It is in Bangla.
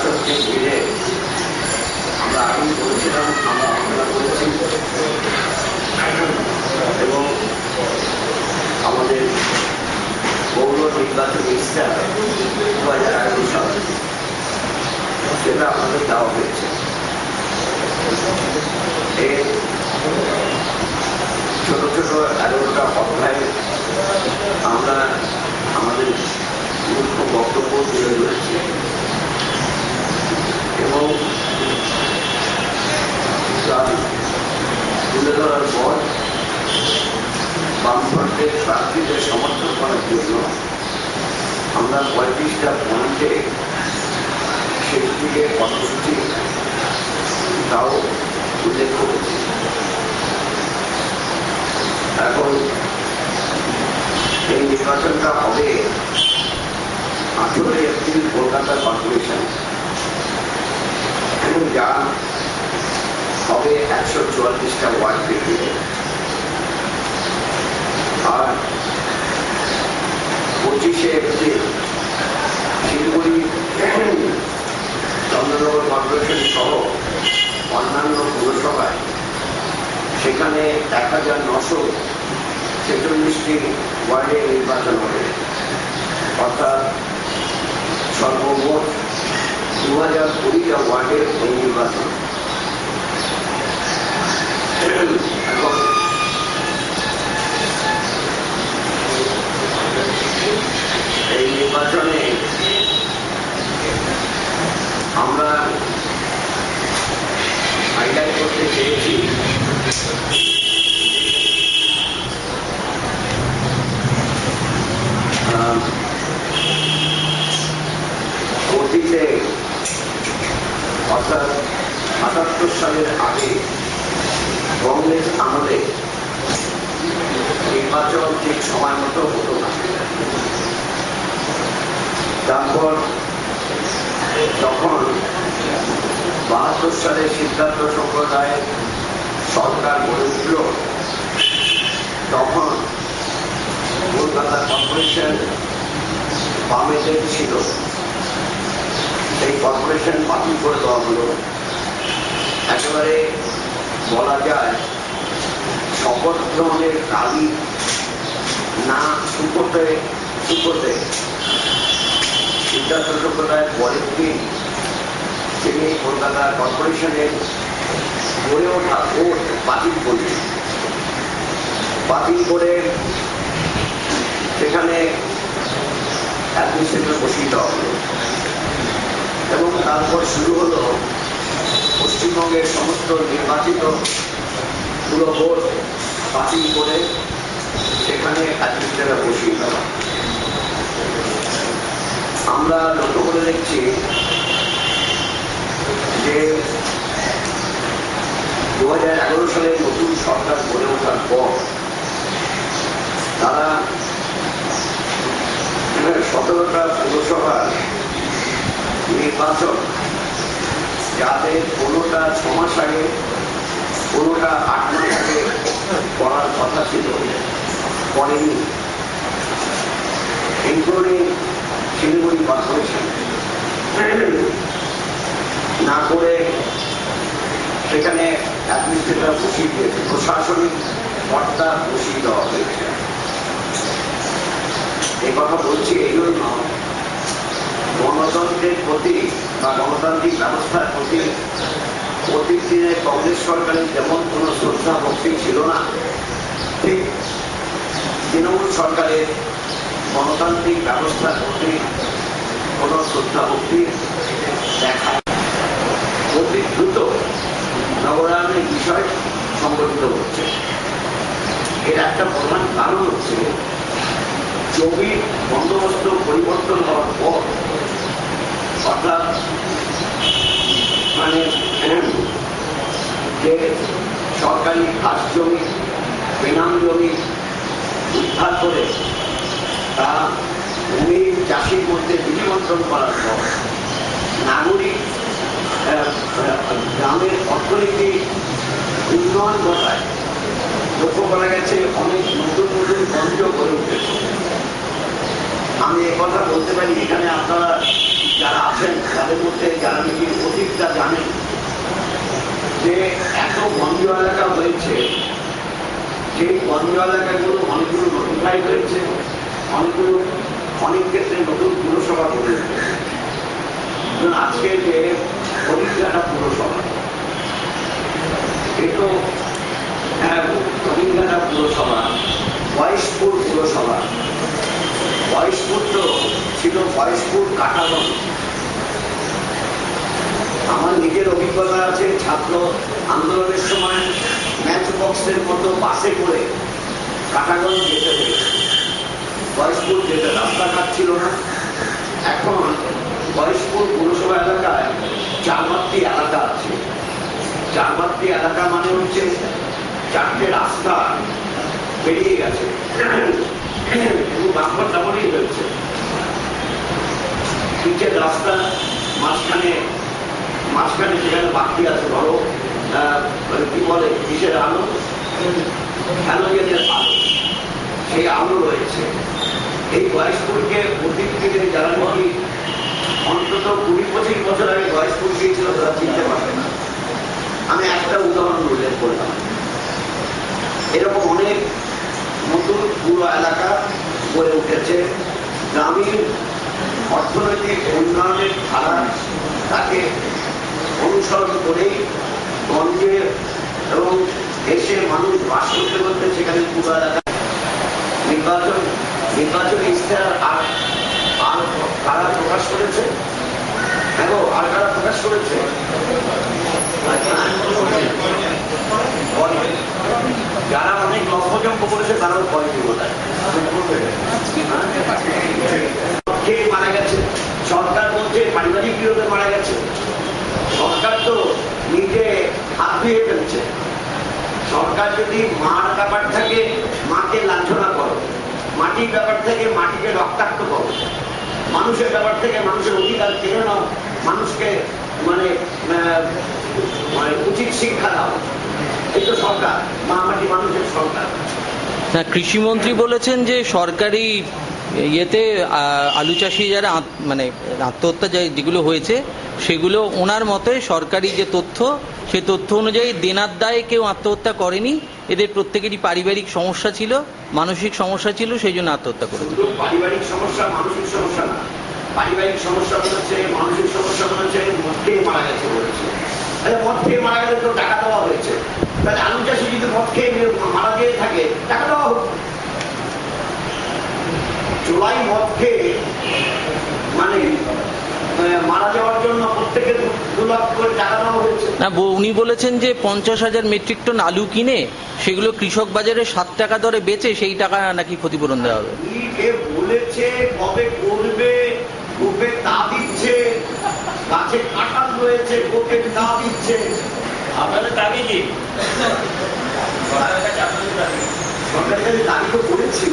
নির্বাচনকে ঘিরে আমরা আগেই বলেছিলাম, আমরা আলোচনা করেছি এবং আমাদের পৌর নির্বাচনী ইস্তাহার 2011 সাল সেটা আমাদের দেওয়া হয়েছে। এর ছোট ছোট 11টা অধ্যায় আমরা আমাদের মুখ্য বক্তব্য তুলে ধরেছি এবং তুলে ধরার পর বামফ্রন্টের প্রার্থীদের সমর্থন করার জন্য আমরা 35টা পয়েন্টে শেষ দিকে কর্মসূচি তাও উল্লেখ করেছি। এখন এই নির্বাচনটা হবে 18 এপ্রিল কলকাতা কর্পোরেশন এবং যা হবে 144টা ওয়ার্ড ভিত্তিতে, আর 25 এপ্রিল শিলিগুড়ি চন্দ্রনগর কর্পোরেশন সহ অন্যান্য পৌরসভায় সেখানে 1946টি ওয়ার্ডে নির্বাচন হবে, অর্থাৎ সর্বমোট 2020টা ওয়ার্ডের এই নির্বাচন। এখন এই নির্বাচনে আমরা হাইলাইট করতে চেয়েছি অতীতে অর্থাৎ ৭৭ সালের আগে কংগ্রেস আমলে নির্বাচন ঠিক সময় মতো হতো না। তারপর যখন ৭২ সালে সিদ্ধার্থ সম্প্রদায়ের সরকার গড়ে উঠল, তখন কলকাতা কর্পোরেশন বামেদের ছিল, সেই কর্পোরেশন বাতিল করে দেওয়া হলো। একেবারে বলা যায় শপথ গ্রহণের তারিখ না শুকোতে সিদ্ধার্থ সম্প্রদায়ের পরের দিন তিনি কলকাতা কর্পোরেশনের গড়ে ওঠা ভোট বাতিল করে সেখানে অ্যাডমিনিস্ট্রেটর বসিয়ে দেওয়া হলো এবং তারপর শুরু হলো পশ্চিমবঙ্গের সমস্ত নির্বাচিত পুরো ভোট বাতিল করে সেখানে অ্যাডমিনিস্ট্রেটর বসিয়ে দেওয়া। আমরা লক্ষ্য করে দেখছি যে 2011 সালে নতুন সরকার গড়ে ওঠার পর তারা 17টা পৌরসভার নির্বাচন, যাতে কোনোটা 6 মাস আগে কোনোটা 8 মাস আগে করার কথা ছিল, করেনি, ইনক্লুডিং শিলিগুড়ি কর্পোরেশন না করে সেখানে অ্যাডমিনিস্ট্রেটর বসিয়ে দিয়েছে, প্রশাসনিক কর্তা বসিয়ে দেওয়া হয়েছে। এই কথা বলছি এই জন্য গণতন্ত্রের প্রতি বা গণতান্ত্রিক ব্যবস্থার প্রতি অতীত দিনে কংগ্রেস সরকারের যেমন কোনো শ্রদ্ধা ভক্তি ছিল না, ঠিক তৃণমূল সরকারের গণতান্ত্রিক ব্যবস্থার প্রতি কোনো শ্রদ্ধা ভক্তি দেখায়। অতি দ্রুত নগরায়নের বিষয় সংগঠিত হচ্ছে। এর একটা প্রধান কারণ হচ্ছে জমি বন্দোবস্ত পরিবর্তন হওয়ার পর, অর্থাৎ যে সরকারি খাস জমি, বেনাম জমি উদ্ধার করে তা ভূমি চাষির মধ্যে বিনিবন্টন করার পর নাগরিক গ্রামের অর্থনীতি উন্নয়ন ঘটায়। লক্ষ্য করা গেছে অনেক নতুন নতুন গঞ্জ গড়ে উঠেছে। আমি কথা বলতে পারি, এখানে আপনারা যারা আছেন তাদের মধ্যে যারা নাকি অতীতটা জানেন যে এত বন্ধ এলাকা হয়েছে, যে বন্ধ এলাকাগুলো অনেকগুলো নোটিফাই হয়েছে, অনেক ক্ষেত্রে নতুন পুরসভা গড়ে উঠেছে। আজকে যে হরিঘাটা পুরসভা, এতো হরিঘাটা পুরসভা, বয়সপুর পুরসভা, বয়সপুর তো ছিল বয়সপুর কাটাগঞ্জ। আমার নিজের অভিজ্ঞতা আছে, ছাত্র আন্দোলনের সময় ম্যাচ বক্সের মতো বাসে করে কাটাগঞ্জ যেতে হয়েছে। বয়সপুর যেতে রাস্তাঘাট ছিল না। এখন বয়সপুর পুরসভা এলাকায় 4টি এলাকা আছে। 4টি এলাকা মানে হচ্ছে 4টে রাস্তা বেরিয়ে গেছে, বাম্পার ডাবলই হয়েছে। পিচের রাস্তা মাঝখানে সেখানে বাকি আছে, ধরো কি বলে কিসের আলো, হ্যালোজেনের আলো, সেই আলো রয়েছে। এই বয়সপুরকে অতীত থেকে যারা নাকি অন্তত 20-25 বছর আগে বয়সপুর গিয়েছিল তারা চিনতে পারবে না। আমি একটা উদাহরণ উল্লেখ করলাম। এরকম অনেক নতুন পুরো এলাকা গড়ে উঠেছে। গ্রামীণ অর্থনৈতিক উন্নয়নের ধারা তাকে অনুসরণ করেই গঞ্জে এবং দেশে মানুষ বাস করতে করতে সেখানে পুরো এলাকা নির্বাচনী ইশতেহার আর কারা প্রকাশ করেছে, দেখো আর কারা প্রকাশ করেছে, যারা অনেক লক্ষ্যজম্প করেছে তারাও পয়েন্ট বোঝায় মারা গেছে। সরকার বলছে পারিবারিক বিরোধে মারা গেছে। সরকার তো নিজে হাত ধুয়ে ফেলছে। সরকার যদি মার ব্যাপার থাকে মাকে লাঞ্ছনা করো, মাটির ব্যাপার থেকে মাটিকে রক্তাক্ত করো, মানুষের ব্যাপার থেকে মানুষের অধিকার কেড়ে নাও, মানুষকে মানে উচিত শিক্ষা দাও, এই তো সরকার, মা মাটি মানুষের সরকার। না, কৃষিমন্ত্রী বলেছেন যে সরকারি ইয়েতে আলু চাষি যারা মানে আত্মহত্যা যেগুলো হয়েছে সেগুলো ওনার মতে সরকারি যে তথ্য, সে তথ্য অনুযায়ী দেনার দায়ে কেউ আত্মহত্যা করেনি। এদের প্রত্যেকেরই পারিবারিক সমস্যা ছিল, মানসিক সমস্যা ছিল, সেই জন্য আত্মহত্যা করেছে। পারিবারিক সমস্যা, মানসিক সমস্যা না। পারিবারিক সমস্যা বলেছে, মানসিক সমস্যা বলেছে, মদ খেয়ে মারা গেছে বলেছে। মদ খেয়ে মারা গেলে তো টাকা দেওয়া হয়েছে, তাহলে আলু চাষি যদি মদ খেয়ে মারা গিয়ে থাকে টাকা দেওয়া হোক। জুলাই মদ খেয়ে মানে মারা যাওয়ার জন্য প্রত্যেকে 2 লাখ করে টাকা দেওয়া হয়েছে না। উনি বলেছেন যে 50,000 মেট্রিক টন আলু কিনে সেগুলো কৃষক বাজারে 7 টাকা দরে বেচে সেই টাকা নাকি ক্ষতিপূরণ দেওয়া হবে। বলেছে কবে করবে, গোপে তা দিচ্ছে, গাছে কাঁঠাল রয়েছে গোপে তা দিচ্ছে। আপনাদের দাবি কি? সরকারের কাছে দাবি তো করেছি।